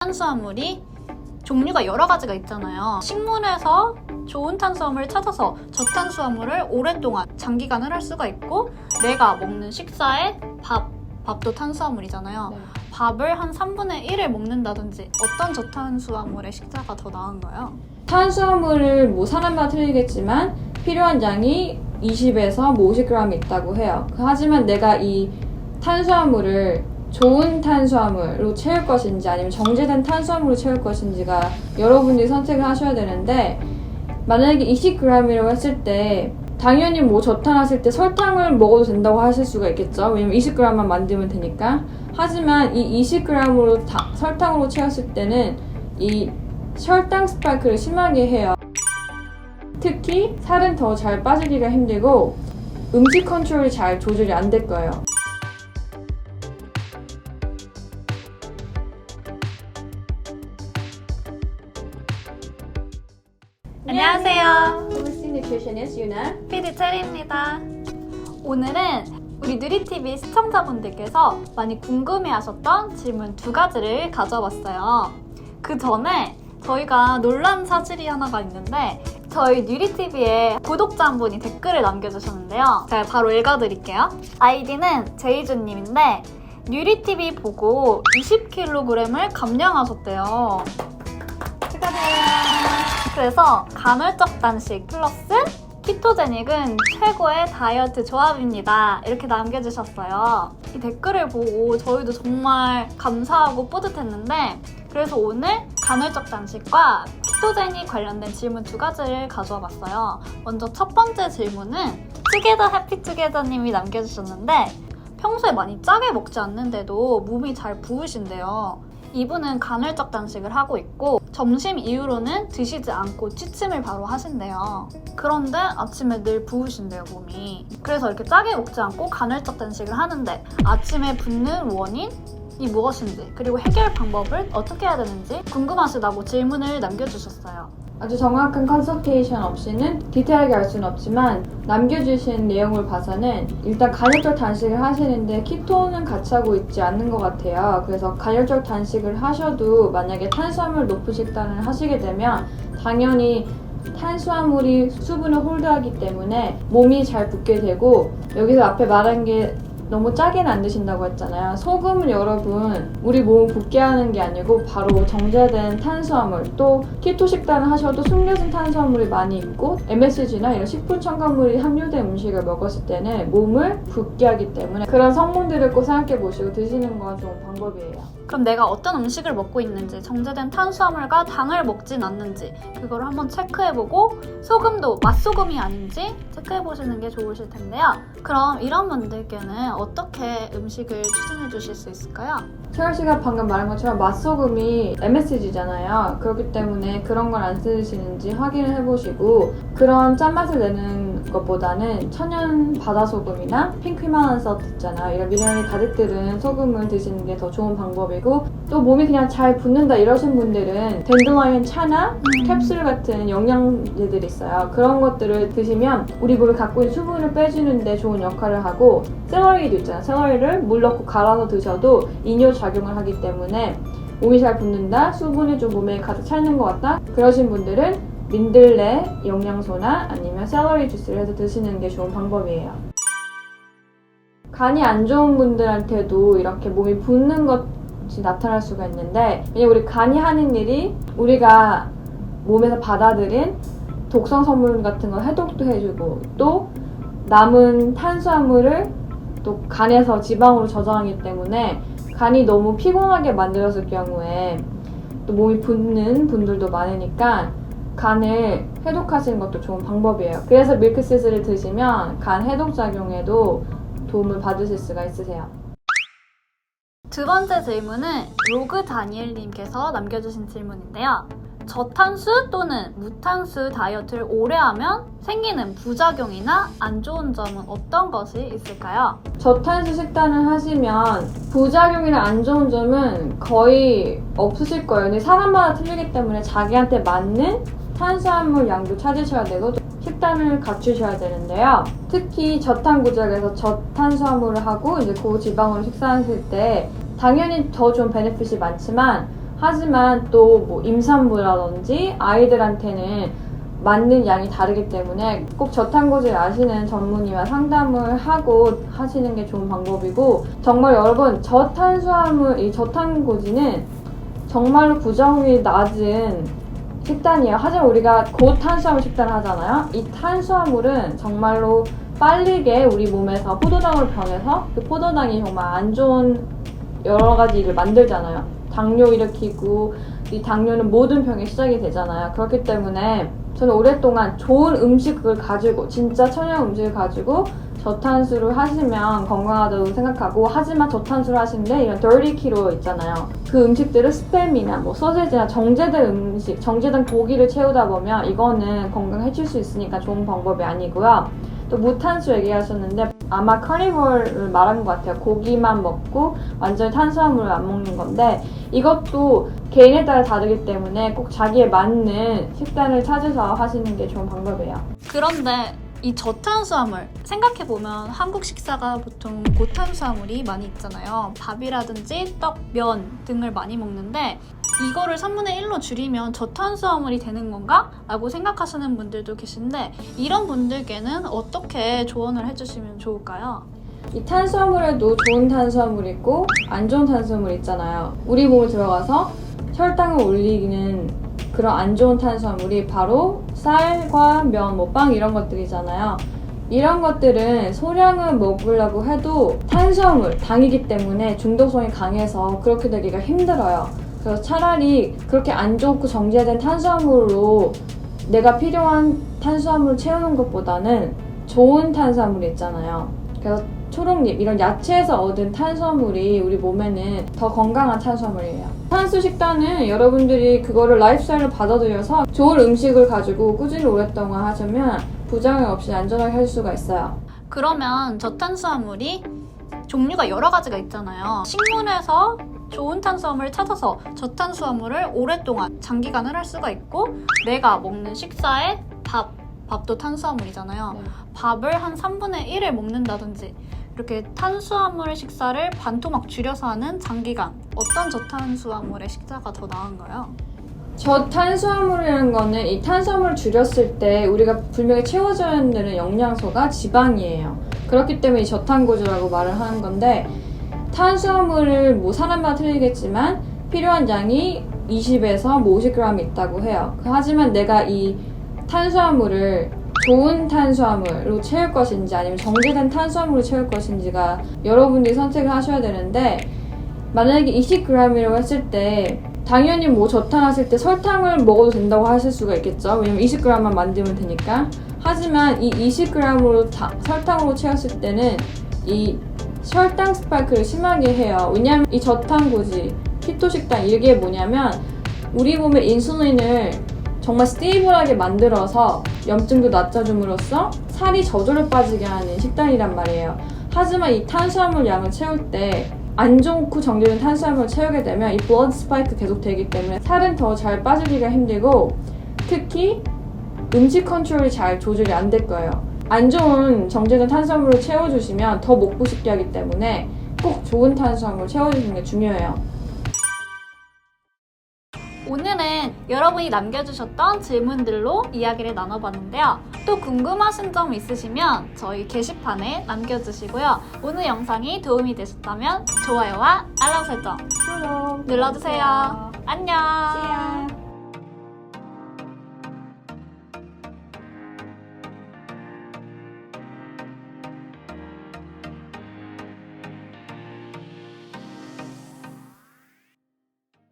탄수화물이 종류가 여러 가지가 있잖아요. 식물에서 좋은 탄수화물을 찾아서 저탄수화물을 오랫동안 장기간을 할 수가 있고, 내가 먹는 식사에 밥도 탄수화물이잖아요. 네. 밥을 한 3분의 1을 먹는다든지 어떤 저탄수화물의 식사가 더 나은가요? 탄수화물을 사람마다 틀리겠지만 필요한 양이 20에서 50g 있다고 해요. 하지만 내가 이 탄수화물을 좋은 탄수화물로 채울 것인지 아니면 정제된 탄수화물로 채울 것인지가 여러분들이 선택을 하셔야 되는데, 만약에 20g이라고 했을 때 당연히 저탄 하실 때 설탕을 먹어도 된다고 하실 수가 있겠죠. 왜냐면 20g만 만들면 되니까. 하지만 이 20g으로 설탕으로 채웠을 때는 이 혈당 스파이크를 심하게 해요. 특히 살은 더 잘 빠지기가 힘들고 음식 컨트롤이 잘 조절이 안 될 거예요. 안녕하세요. Holistic Nutritionist 유나. PD 체리입니다. 오늘은 우리 누리TV 시청자분들께서 많이 궁금해하셨던 질문 2가지를 가져왔어요. 그 전에 저희가 놀란 사실이 하나가 있는데, 저희 누리TV에 구독자 한 분이 댓글을 남겨주셨는데요. 제가 바로 읽어드릴게요. 아이디는 제이준님인데 누리TV 보고 20kg을 감량하셨대요. 축하드려요. 그래서 간헐적 단식 플러스 키토제닉은 최고의 다이어트 조합입니다. 이렇게 남겨주셨어요. 이 댓글을 보고 저희도 정말 감사하고 뿌듯했는데, 그래서 오늘 간헐적 단식과 키토제닉 관련된 질문 2가지를 가져와 봤어요. 먼저 첫 번째 질문은 투게더 해피 투게더님이 남겨주셨는데, 평소에 많이 짜게 먹지 않는데도 몸이 잘 부으신대요. 이분은 간헐적 단식을 하고 있고 점심 이후로는 드시지 않고 취침을 바로 하신대요. 그런데 아침에 늘 부으신대요, 몸이. 그래서 이렇게 짜게 먹지 않고 간헐적 단식을 하는데 아침에 붓는 원인이 무엇인지, 그리고 해결 방법을 어떻게 해야 되는지 궁금하시다고 질문을 남겨주셨어요. 아주 정확한 컨설테이션 없이는 디테일하게 알 수는 없지만 남겨주신 내용을 봐서는 일단 간헐적 단식을 하시는데 키토는 같이 하고 있지 않는 것 같아요. 그래서 간헐적 단식을 하셔도 만약에 탄수화물 높은 식단을 하시게 되면 당연히 탄수화물이 수분을 홀드하기 때문에 몸이 잘 붓게 되고, 여기서 앞에 말한 게 너무 짜게는 안 드신다고 했잖아요. 소금은 여러분 우리 몸을 붓게 하는 게 아니고 바로 정제된 탄수화물, 또 키토 식단을 하셔도 숨겨진 탄수화물이 많이 있고 MSG나 이런 식품 첨가물이 함유된 음식을 먹었을 때는 몸을 붓게 하기 때문에 그런 성분들을 꼭 생각해 보시고 드시는 건 좋은 방법이에요. 그럼 내가 어떤 음식을 먹고 있는지, 정제된 탄수화물과 당을 먹진 않는지 그거를 한번 체크해보고, 소금도 맛소금이 아닌지 체크해보시는 게 좋으실 텐데요. 그럼 이런 분들께는 어떻게 음식을 추천해 주실 수 있을까요? 채월 씨가 방금 말한 것처럼 맛소금이 MSG잖아요. 그렇기 때문에 그런 걸 안 쓰시는지 확인을 해보시고, 그런 짠맛을 내는 것보다는 천연 바다소금이나 핑크 히말라야 솔트 있잖아요. 이런 미네랄이 가득 들은 소금을 드시는 게 더 좋은 방법이고, 또 몸이 그냥 잘 붓는다 이러신 분들은 댄들라이언 차나 캡슐 같은 영양제들이 있어요. 그런 것들을 드시면 우리 몸이 갖고 있는 수분을 빼주는 데 좋은 역할을 하고, 샐러리도 있잖아요. 샐러리를 물 넣고 갈아서 드셔도 이뇨 작용을 하기 때문에 몸이 잘 붓는다, 수분이 좀 몸에 가득 차 있는 것 같다, 그러신 분들은 민들레 영양소나 아니면 샐러리 주스를 해서 드시는 게 좋은 방법이에요. 간이 안 좋은 분들한테도 이렇게 몸이 붓는 것이 나타날 수가 있는데, 왜냐면 우리 간이 하는 일이 우리가 몸에서 받아들인 독성 성분 같은 걸 해독도 해주고, 또 남은 탄수화물을 또 간에서 지방으로 저장하기 때문에 간이 너무 피곤하게 만들었을 경우에 또 몸이 붓는 분들도 많으니까 간을 해독하시는 것도 좋은 방법이에요. 그래서 밀크시슬을 드시면 간 해독 작용에도 도움을 받으실 수가 있으세요. 2번째 질문은 로그 다니엘님께서 남겨주신 질문인데요. 저탄수 또는 무탄수 다이어트를 오래 하면 생기는 부작용이나 안 좋은 점은 어떤 것이 있을까요? 저탄수 식단을 하시면 부작용이나 안 좋은 점은 거의 없으실 거예요. 근데 사람마다 틀리기 때문에 자기한테 맞는 탄수화물 양도 찾으셔야 되고 식단을 갖추셔야 되는데요. 특히 저탄고지역에서 저탄수화물을 하고 이제 고지방으로 식사하실 때 당연히 더 좋은 베네핏이 많지만, 하지만 또 뭐 임산부라든지 아이들한테는 맞는 양이 다르기 때문에 꼭 저탄고지를 아시는 전문의와 상담을 하고 하시는 게 좋은 방법이고, 정말 여러분, 이 저탄고지는 정말로 부정률이 낮은 식단이에요. 하지만 우리가 고탄수화물 식단을 하잖아요. 이 탄수화물은 정말로 빠르게 우리 몸에서 포도당으로 변해서 그 포도당이 정말 안 좋은 여러 가지 일을 만들잖아요. 당뇨 일으키고, 이 당뇨는 모든 병의 시작이 되잖아요. 그렇기 때문에 저는 오랫동안 좋은 음식을 가지고, 진짜 천연 음식을 가지고 저탄수를 하시면 건강하다고 생각하고, 하지만 저탄수를 하시는데 이런 dirty keto 있잖아요. 그 음식들을 스팸이나 뭐 소세지나 정제된 음식, 정제된 고기를 채우다 보면 이거는 건강 해칠 수 있으니까 좋은 방법이 아니고요. 또 무탄수 얘기하셨는데 아마 카니볼을 말한 것 같아요. 고기만 먹고 완전히 탄수화물을 안 먹는 건데, 이것도 개인에 따라 다르기 때문에 꼭 자기에 맞는 식단을 찾아서 하시는 게 좋은 방법이에요. 그런데 이 저탄수화물 생각해보면 한국 식사가 보통 고탄수화물이 많이 있잖아요. 밥이라든지 떡, 면 등을 많이 먹는데 이거를 3분의 1로 줄이면 저탄수화물이 되는 건가? 라고 생각하시는 분들도 계신데, 이런 분들께는 어떻게 조언을 해주시면 좋을까요? 이 탄수화물에도 좋은 탄수화물이 있고 안 좋은 탄수화물이 있잖아요. 우리 몸에 들어가서 혈당을 올리는 그런 안 좋은 탄수화물이 바로 쌀과 면, 뭐 빵 이런 것들이잖아요. 이런 것들은 소량을 먹으려고 해도 탄수화물, 당이기 때문에 중독성이 강해서 그렇게 되기가 힘들어요. 그래서 차라리 그렇게 안 좋고 정제된 탄수화물로 내가 필요한 탄수화물을 채우는 것보다는 좋은 탄수화물이 있잖아요. 그래서 초록잎, 이런 야채에서 얻은 탄수화물이 우리 몸에는 더 건강한 탄수화물이에요. 탄수 식단은 여러분들이 그거를 라이프스타일로 받아들여서 좋은 음식을 가지고 꾸준히 오랫동안 하시면 부작용 없이 안전하게 할 수가 있어요. 그러면 저탄수화물이 종류가 여러 가지가 있잖아요. 식물에서 좋은 탄수화물을 찾아서 저탄수화물을 오랫동안 장기간을 할 수가 있고, 내가 먹는 식사에 밥도 탄수화물이잖아요. 네. 밥을 한 3분의 1을 먹는다든지 이렇게 탄수화물 식사를 반토막 줄여서 하는 장기간, 어떤 저탄수화물의 식사가 더 나은가요? 저탄수화물이라는 거는 이 탄수화물을 줄였을 때 우리가 분명히 채워줘야 되는 영양소가 지방이에요. 그렇기 때문에 이 저탄고지라고 말을 하는 건데, 탄수화물을 뭐 사람마다 틀리겠지만 필요한 양이 20에서 50g 있다고 해요. 하지만 내가 이 탄수화물을 좋은 탄수화물로 채울 것인지 아니면 정제된 탄수화물로 채울 것인지가 여러분들이 선택을 하셔야 되는데, 만약에 20g이라고 했을 때 당연히 뭐 저탄하실 때 설탕을 먹어도 된다고 하실 수가 있겠죠. 왜냐면 20g만 만들면 되니까. 하지만 이 20g으로 설탕으로 채웠을 때는 이 혈당 스파이크를 심하게 해요. 왜냐면 이 저탄고지, 키토 식단, 이게 뭐냐면 우리 몸의 인슐린을 정말 스테이블하게 만들어서 염증도 낮춰줌으로써 살이 저절로 빠지게 하는 식단이란 말이에요. 하지만 이 탄수화물 양을 채울 때 안 좋고 정제된 탄수화물을 채우게 되면 이 블러드 스파이크 계속 되기 때문에 살은 더 잘 빠지기가 힘들고, 특히 음식 컨트롤이 잘 조절이 안 될 거예요. 안 좋은 정제된 탄수화물을 채워주시면 더 먹고 싶게 하기 때문에 꼭 좋은 탄수화물을 채워주시는 게 중요해요. 오늘은 여러분이 남겨주셨던 질문들로 이야기를 나눠봤는데요. 또 궁금하신 점 있으시면 저희 게시판에 남겨주시고요. 오늘 영상이 도움이 되셨다면 좋아요와 알람 설정 눌러주세요. 안녕!